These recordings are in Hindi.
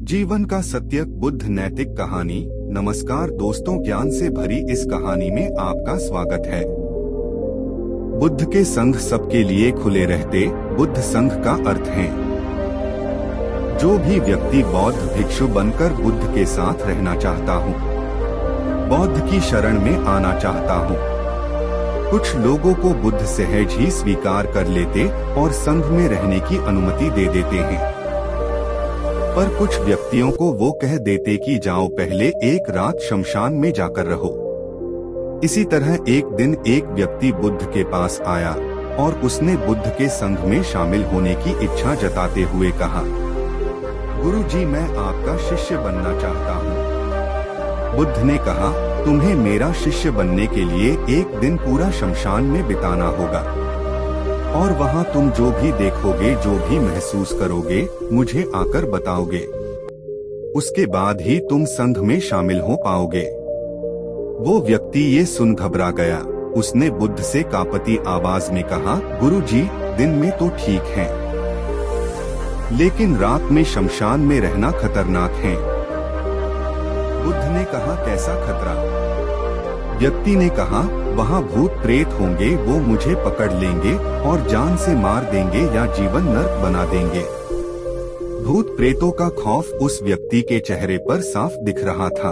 जीवन का सत्य बुद्ध नैतिक कहानी। नमस्कार दोस्तों, ज्ञान से भरी इस कहानी में आपका स्वागत है। बुद्ध के संघ सबके लिए खुले रहते। बुद्ध संघ का अर्थ है जो भी व्यक्ति बौद्ध भिक्षु बनकर बुद्ध के साथ रहना चाहता हूँ, बौद्ध की शरण में आना चाहता हूँ। कुछ लोगों को बुद्ध सहज ही स्वीकार कर लेते और संघ में रहने की अनुमति दे देते हैं, पर कुछ व्यक्तियों को वो कह देते कि जाओ पहले एक रात शमशान में जाकर रहो। इसी तरह एक दिन एक व्यक्ति बुद्ध के पास आया और उसने बुद्ध के संघ में शामिल होने की इच्छा जताते हुए कहा, गुरुजी, मैं आपका शिष्य बनना चाहता हूँ। बुद्ध ने कहा, तुम्हें मेरा शिष्य बनने के लिए एक दिन पूरा शमशान में बिताना होगा और वहाँ तुम जो भी देखोगे, जो भी महसूस करोगे, मुझे आकर बताओगे। उसके बाद ही तुम संघ में शामिल हो पाओगे। वो व्यक्ति ये सुन घबरा गया। उसने बुद्ध से कांपती आवाज में कहा, गुरुजी, दिन में तो ठीक है, लेकिन रात में शमशान में रहना खतरनाक है। बुद्ध ने कहा, कैसा खतरा? व्यक्ति ने कहा, वहाँ भूत प्रेत होंगे, वो मुझे पकड़ लेंगे और जान से मार देंगे या जीवन नर्क बना देंगे। भूत प्रेतों का खौफ उस व्यक्ति के चेहरे पर साफ दिख रहा था।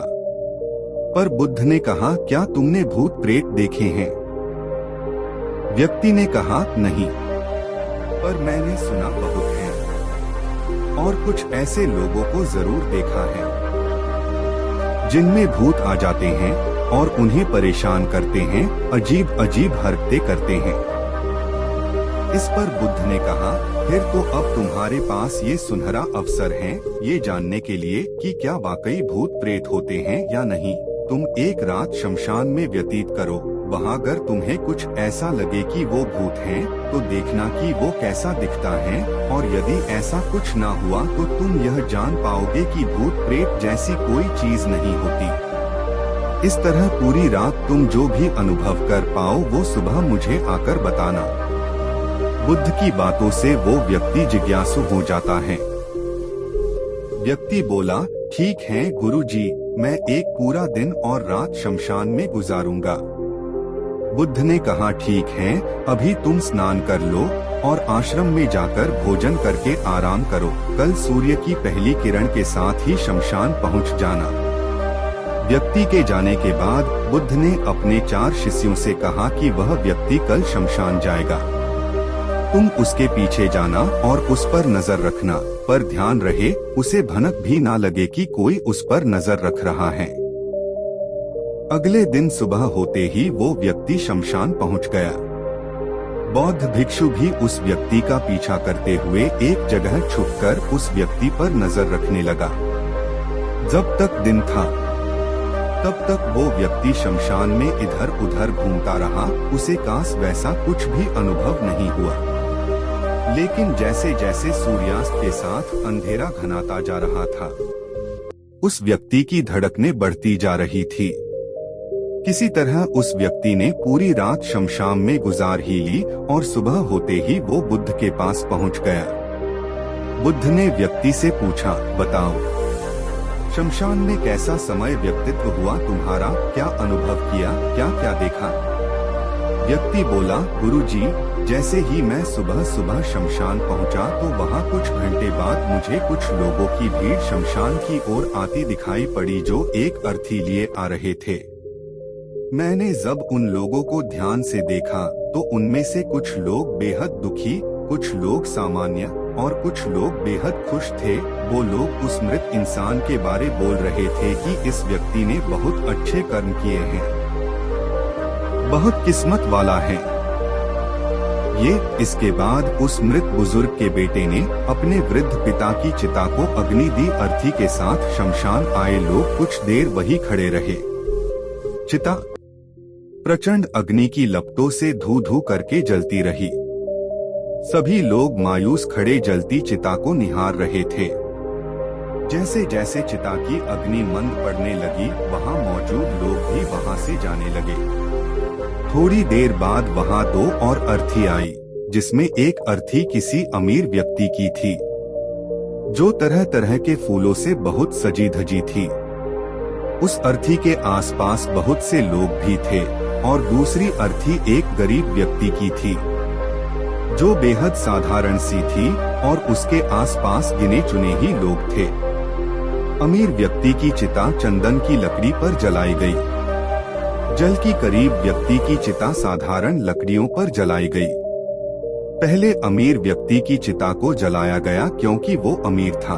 पर बुद्ध ने कहा, क्या तुमने भूत प्रेत देखे हैं? व्यक्ति ने कहा, नहीं, पर मैंने सुना बहुत है और कुछ ऐसे लोगों को जरूर देखा है जिनमें भूत आ जाते हैं और उन्हें परेशान करते हैं, अजीब अजीब हरकतें करते हैं। इस पर बुद्ध ने कहा, फिर तो अब तुम्हारे पास ये सुनहरा अवसर है ये जानने के लिए कि क्या वाकई भूत प्रेत होते हैं या नहीं। तुम एक रात शमशान में व्यतीत करो। वहाँ अगर तुम्हें कुछ ऐसा लगे कि वो भूत हैं, तो देखना कि वो कैसा दिखता है, और यदि ऐसा कुछ ना हुआ तो तुम यह जान पाओगे कि भूत प्रेत जैसी कोई चीज नहीं होती। इस तरह पूरी रात तुम जो भी अनुभव कर पाओ वो सुबह मुझे आकर बताना। बुद्ध की बातों से वो व्यक्ति जिज्ञासु हो जाता है। व्यक्ति बोला, ठीक है गुरुजी, मैं एक पूरा दिन और रात शमशान में गुजारूंगा। बुद्ध ने कहा, ठीक है, अभी तुम स्नान कर लो और आश्रम में जाकर भोजन करके आराम करो। कल सूर्य की पहली किरण के साथ ही शमशान पहुंच जाना। व्यक्ति के जाने के बाद बुद्ध ने अपने 4 शिष्यों से कहा कि वह व्यक्ति कल शमशान जाएगा। तुम उसके पीछे जाना और उस पर नजर रखना, पर ध्यान रहे उसे भनक भी ना लगे कि कोई उस पर नजर रख रहा है। अगले दिन सुबह होते ही वो व्यक्ति शमशान पहुंच गया। बौद्ध भिक्षु भी उस व्यक्ति का पीछा करते हुए एक जगह छुपकर उस व्यक्ति पर नजर रखने लगा। जब तक दिन था तब तक वो व्यक्ति शमशान में इधर उधर घूमता रहा। उसे काश वैसा कुछ भी अनुभव नहीं हुआ, लेकिन जैसे जैसे सूर्यास्त के साथ अंधेरा घनाता जा रहा था, उस व्यक्ति की धड़कनें बढ़ती जा रही थी। किसी तरह उस व्यक्ति ने पूरी रात शमशान में गुजार ही ली और सुबह होते ही वो बुद्ध के पास पहुंच गया। बुद्ध ने व्यक्ति से पूछा, बताओ, शमशान में कैसा समय व्यतीत हुआ तुम्हारा? क्या अनुभव किया? क्या क्या देखा? व्यक्ति बोला, गुरुजी, जैसे ही मैं सुबह सुबह शमशान पहुंचा तो वहां कुछ घंटे बाद मुझे कुछ लोगों की भीड़ शमशान की ओर आती दिखाई पड़ी जो एक अर्थी लिए आ रहे थे। मैंने जब उन लोगों को ध्यान से देखा तो उनमें से कुछ लोग बेहद दुखी, कुछ लोग सामान्य और कुछ लोग बेहद खुश थे। वो लोग उस मृत इंसान के बारे बोल रहे थे कि इस व्यक्ति ने बहुत अच्छे कर्म किए हैं, बहुत किस्मत वाला है ये। इसके बाद उस मृत बुजुर्ग के बेटे ने अपने वृद्ध पिता की चिता को अग्नि दी। अर्थी के साथ शमशान आए लोग कुछ देर वही खड़े रहे। चिता प्रचंड अग्नि की लपटों से धू धू करके जलती रही। सभी लोग मायूस खड़े जलती चिता को निहार रहे थे। जैसे जैसे चिता की अग्नि मंद पड़ने लगी, वहां मौजूद लोग भी वहां से जाने लगे। थोड़ी देर बाद वहां 2 और अर्थी आई, जिसमें एक अर्थी किसी अमीर व्यक्ति की थी। जो तरह तरह के फूलों से बहुत सजी धजी थी। उस अर्थी के आसपास बहुत से लोग भी थे और दूसरी अर्थी एक गरीब व्यक्ति की थी जो बेहद साधारण सी थी और उसके आसपास गिने चुने ही लोग थे। अमीर व्यक्ति की चिता चंदन की लकड़ी पर जलाई गई, जल की करीब व्यक्ति की चिता साधारण लकड़ियों पर जलाई गई। पहले अमीर व्यक्ति की चिता को जलाया गया क्योंकि वो अमीर था।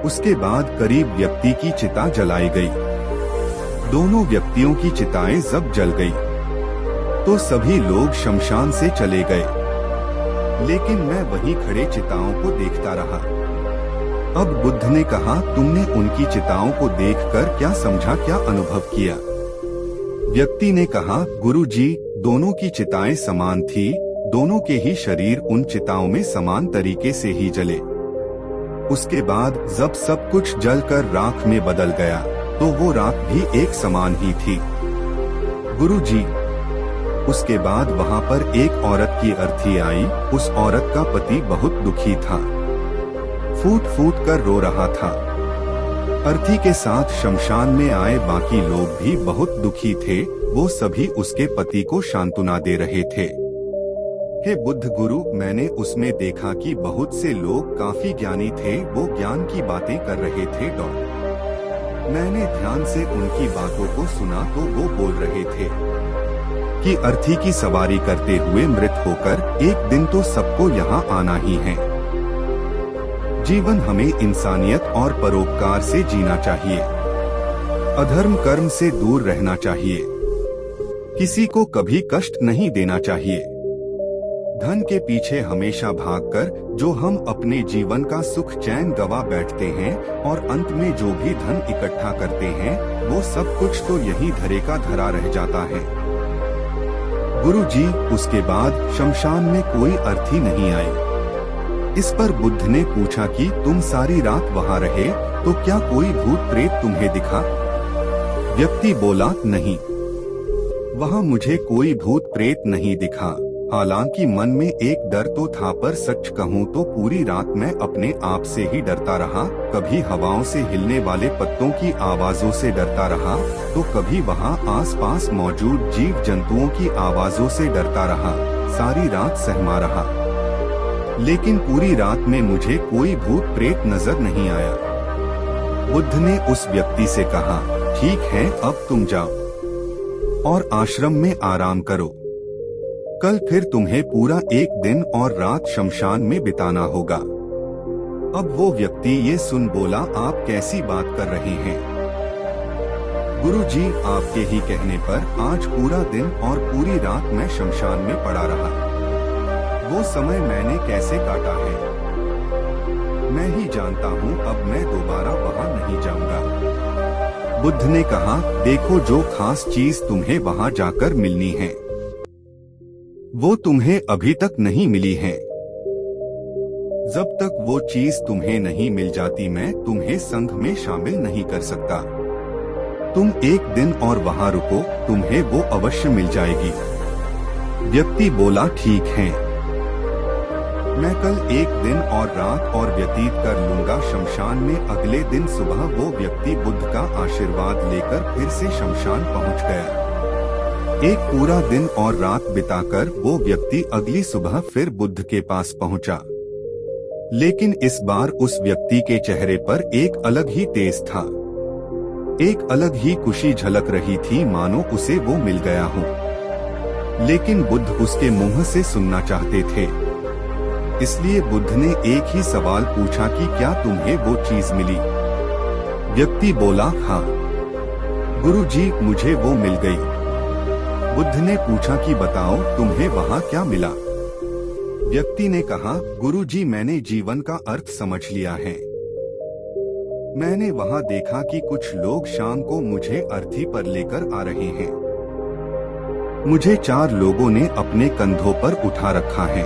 उसके बाद गरीब व्यक्ति की चिता जलाई गई। दोनों व्यक्तियों की चिताएं जब जल गई तो सभी लोग शमशान से चले गए, लेकिन मैं वहीं खड़े चिताओं को देखता रहा। अब बुद्ध ने कहा, तुमने उनकी चिताओं को देखकर क्या समझा, क्या अनुभव किया? व्यक्ति ने कहा, गुरुजी, दोनों की चिताएं समान थी, दोनों के ही शरीर उन चिताओं में समान तरीके से ही जले। उसके बाद जब सब कुछ जलकर राख में बदल गया तो वो राख भी एक समान ही थी। गुरुजी, उसके बाद वहाँ पर एक औरत की अर्थी आई। उस औरत का पति बहुत दुखी था, फूट फूट कर रो रहा था। अर्थी के साथ शमशान में आए बाकी लोग भी बहुत दुखी थे, वो सभी उसके पति को सांत्वना दे रहे थे। हे बुद्ध गुरु, मैंने उसमें देखा कि बहुत से लोग काफी ज्ञानी थे, वो ज्ञान की बातें कर रहे थे। मैंने ध्यान से उनकी बातों को सुना तो वो बोल रहे थे कि अर्थी की सवारी करते हुए मृत होकर एक दिन तो सबको यहाँ आना ही है। जीवन हमें इंसानियत और परोपकार से जीना चाहिए, अधर्म कर्म से दूर रहना चाहिए, किसी को कभी कष्ट नहीं देना चाहिए। धन के पीछे हमेशा भागकर जो हम अपने जीवन का सुख चैन गवा बैठते हैं और अंत में जो भी धन इकट्ठा करते हैं वो सब कुछ तो यही धरे का धरा रह जाता है। गुरुजी, उसके बाद शमशान में कोई अर्थी नहीं आई। इस पर बुद्ध ने पूछा कि तुम सारी रात वहाँ रहे तो क्या कोई भूत प्रेत तुम्हें दिखा? व्यक्ति बोला, नहीं, वहाँ मुझे कोई भूत प्रेत नहीं दिखा। हालांकि मन में एक डर तो था, पर सच कहूँ तो पूरी रात मैं अपने आप से ही डरता रहा। कभी हवाओं से हिलने वाले पत्तों की आवाजों से डरता रहा तो कभी वहाँ आसपास मौजूद जीव जंतुओं की आवाजों से डरता रहा। सारी रात सहमा रहा, लेकिन पूरी रात में मुझे कोई भूत प्रेत नजर नहीं आया। बुद्ध ने उस व्यक्ति से कहा, ठीक है, अब तुम जाओ और आश्रम में आराम करो। कल फिर तुम्हें पूरा एक दिन और रात शमशान में बिताना होगा। अब वो व्यक्ति ये सुन बोला, आप कैसी बात कर रहे हैं? गुरुजी, आपके ही कहने पर आज पूरा दिन और पूरी रात मैं शमशान में पड़ा रहा। वो समय मैंने कैसे काटा है मैं ही जानता हूँ। अब मैं दोबारा वहाँ नहीं जाऊँगा। बुद्ध ने कहा, देखो, जो खास चीज तुम्हें वहाँ जाकर मिलनी है वो तुम्हें अभी तक नहीं मिली है। जब तक वो चीज तुम्हें नहीं मिल जाती मैं तुम्हें संघ में शामिल नहीं कर सकता। तुम एक दिन और वहाँ रुको, तुम्हें वो अवश्य मिल जाएगी। व्यक्ति बोला, ठीक है, मैं कल एक दिन और रात और व्यतीत कर लूंगा शमशान में। अगले दिन सुबह वो व्यक्ति बुद्ध का आशीर्वाद लेकर फिर से शमशान पहुँच गया। एक पूरा दिन और रात बिताकर वो व्यक्ति अगली सुबह फिर बुद्ध के पास पहुंचा, लेकिन इस बार उस व्यक्ति के चेहरे पर एक अलग ही तेज था, एक अलग ही खुशी झलक रही थी, मानो उसे वो मिल गया हो। लेकिन बुद्ध उसके मुंह से सुनना चाहते थे, इसलिए बुद्ध ने एक ही सवाल पूछा कि क्या तुम्हें वो चीज मिली? व्यक्ति बोला, हाँ गुरुजी, मुझे वो मिल गई। बुद्ध ने पूछा कि बताओ, तुम्हें वहाँ क्या मिला? व्यक्ति ने कहा, गुरुजी, मैंने जीवन का अर्थ समझ लिया है। मैंने वहाँ देखा कि कुछ लोग शाम को मुझे अर्थी पर लेकर आ रहे हैं। मुझे 4 लोगों ने अपने कंधों पर उठा रखा है।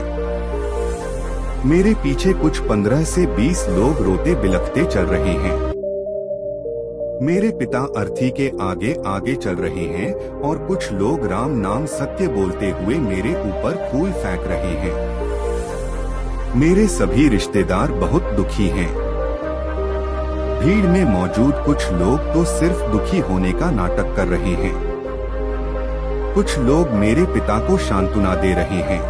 मेरे पीछे कुछ 15 से 20 लोग रोते बिलखते चल रहे हैं। मेरे पिता अर्थी के आगे आगे चल रहे हैं और कुछ लोग राम नाम सत्य बोलते हुए मेरे ऊपर फूल फेंक रहे हैं। मेरे सभी रिश्तेदार बहुत दुखी हैं। भीड़ में मौजूद कुछ लोग तो सिर्फ दुखी होने का नाटक कर रहे हैं। कुछ लोग मेरे पिता को सांत्वना दे रहे हैं।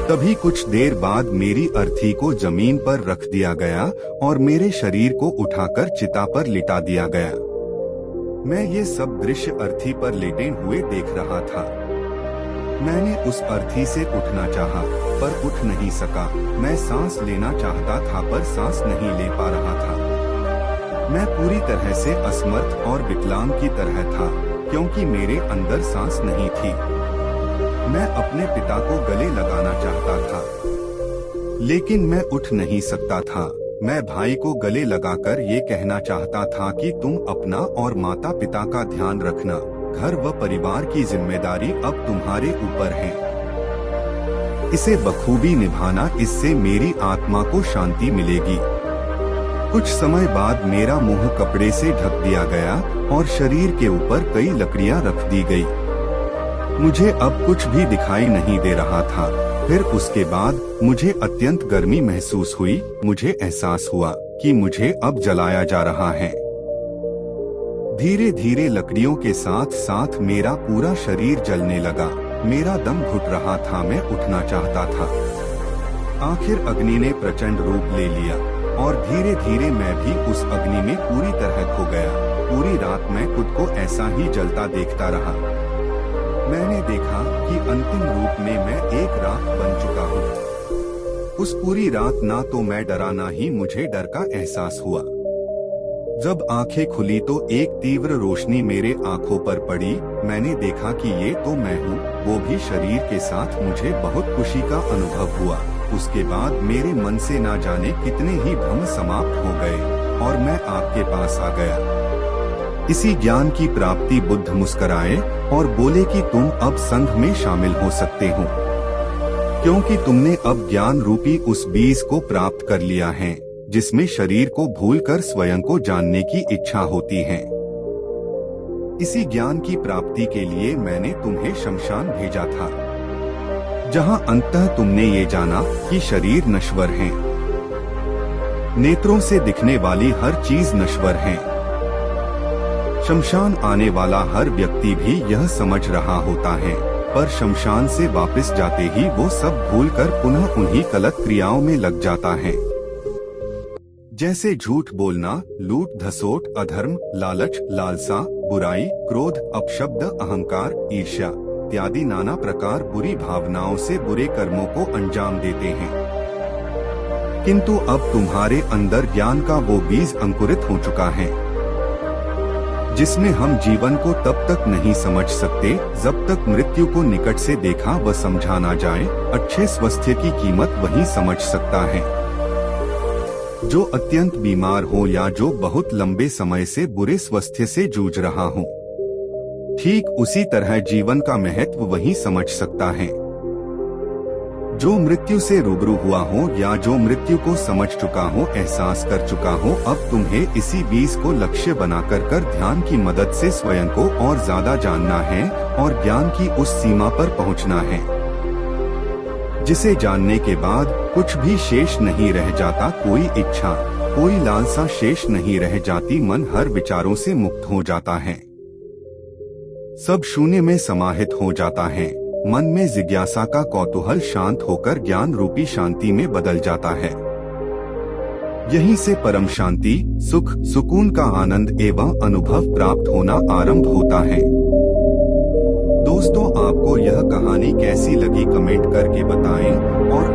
तभी कुछ देर बाद मेरी अर्थी को जमीन पर रख दिया गया और मेरे शरीर को उठाकर चिता पर लिटा दिया गया। मैं ये सब दृश्य अर्थी पर लेटे हुए देख रहा था। मैंने उस अर्थी से उठना चाहा, पर उठ नहीं सका। मैं सांस लेना चाहता था, पर सांस नहीं ले पा रहा था। मैं पूरी तरह से असमर्थ और विकलांग की तरह था, क्योंकि मेरे अंदर सांस नहीं थी। मैं अपने पिता को गले लगाना चाहता था, लेकिन मैं उठ नहीं सकता था। मैं भाई को गले लगाकर ये कहना चाहता था कि तुम अपना और माता पिता का ध्यान रखना। घर व परिवार की जिम्मेदारी अब तुम्हारे ऊपर है। इसे बखूबी निभाना, इससे मेरी आत्मा को शांति मिलेगी। कुछ समय बाद मेरा मुंह कपड़े से ढक दिया गया और शरीर के ऊपर कई लकड़ियां रख दी गई। मुझे अब कुछ भी दिखाई नहीं दे रहा था। फिर उसके बाद मुझे अत्यंत गर्मी महसूस हुई। मुझे एहसास हुआ कि मुझे अब जलाया जा रहा है। धीरे धीरे लकड़ियों के साथ साथ मेरा पूरा शरीर जलने लगा। मेरा दम घुट रहा था। मैं उठना चाहता था। आखिर अग्नि ने प्रचंड रूप ले लिया और धीरे धीरे मैं भी उस अग्नि में पूरी तरह खो गया। पूरी रात मैं खुद को ऐसा ही जलता देखता रहा। मैंने देखा कि अंतिम रूप में मैं एक राख बन चुका हूँ। उस पूरी रात ना तो मैं डरा, ना ही मुझे डर का एहसास हुआ। जब आंखें खुली तो एक तीव्र रोशनी मेरे आंखों पर पड़ी। मैंने देखा कि ये तो मैं हूँ, वो भी शरीर के साथ। मुझे बहुत खुशी का अनुभव हुआ। उसके बाद मेरे मन से ना जाने कितने ही भ्रम समाप्त हो गए और मैं आपके पास आ गया। इसी ज्ञान की प्राप्ति बुद्ध मुस्कुराए और बोले कि तुम अब संघ में शामिल हो सकते हो, क्योंकि तुमने अब ज्ञान रूपी उस बीज को प्राप्त कर लिया है, जिसमें शरीर को भूलकर स्वयं को जानने की इच्छा होती है। इसी ज्ञान की प्राप्ति के लिए मैंने तुम्हें शमशान भेजा था, जहां अंततः तुमने ये जाना कि शरीर नश्वर है। नेत्रों से दिखने वाली हर चीज नश्वर है। शमशान आने वाला हर व्यक्ति भी यह समझ रहा होता है, पर शमशान से वापस जाते ही वो सब भूलकर पुनः उन्हीं गलत क्रियाओं में लग जाता है, जैसे झूठ बोलना, लूट धसोट, अधर्म, लालच, लालसा, बुराई, क्रोध, अपशब्द, अहंकार, ईर्ष्या इत्यादि नाना प्रकार बुरी भावनाओं से बुरे कर्मों को अंजाम देते हैं। किंतु अब तुम्हारे अंदर ज्ञान का वो बीज अंकुरित हो चुका है, जिसमें हम जीवन को तब तक नहीं समझ सकते जब तक मृत्यु को निकट से देखा व समझा ना जाए। अच्छे स्वास्थ्य की कीमत वही समझ सकता है जो अत्यंत बीमार हो या जो बहुत लंबे समय से बुरे स्वास्थ्य से जूझ रहा हो। ठीक उसी तरह जीवन का महत्व वही समझ सकता है जो मृत्यु से रूबरू हुआ हो या जो मृत्यु को समझ चुका हो, एहसास कर चुका हो। अब तुम्हें इसी बीज को लक्ष्य बनाकर कर ध्यान की मदद से स्वयं को और ज्यादा जानना है और ज्ञान की उस सीमा पर पहुंचना है जिसे जानने के बाद कुछ भी शेष नहीं रह जाता। कोई इच्छा, कोई लालसा शेष नहीं रह जाती। मन हर विचारों से मुक्त हो जाता है। सब शून्य में समाहित हो जाता है। मन में जिज्ञासा का कौतूहल शांत होकर ज्ञान रूपी शांति में बदल जाता है। यहीं से परम शांति, सुख, सुकून का आनंद एवं अनुभव प्राप्त होना आरंभ होता है। दोस्तों, आपको यह कहानी कैसी लगी कमेंट करके बताएं और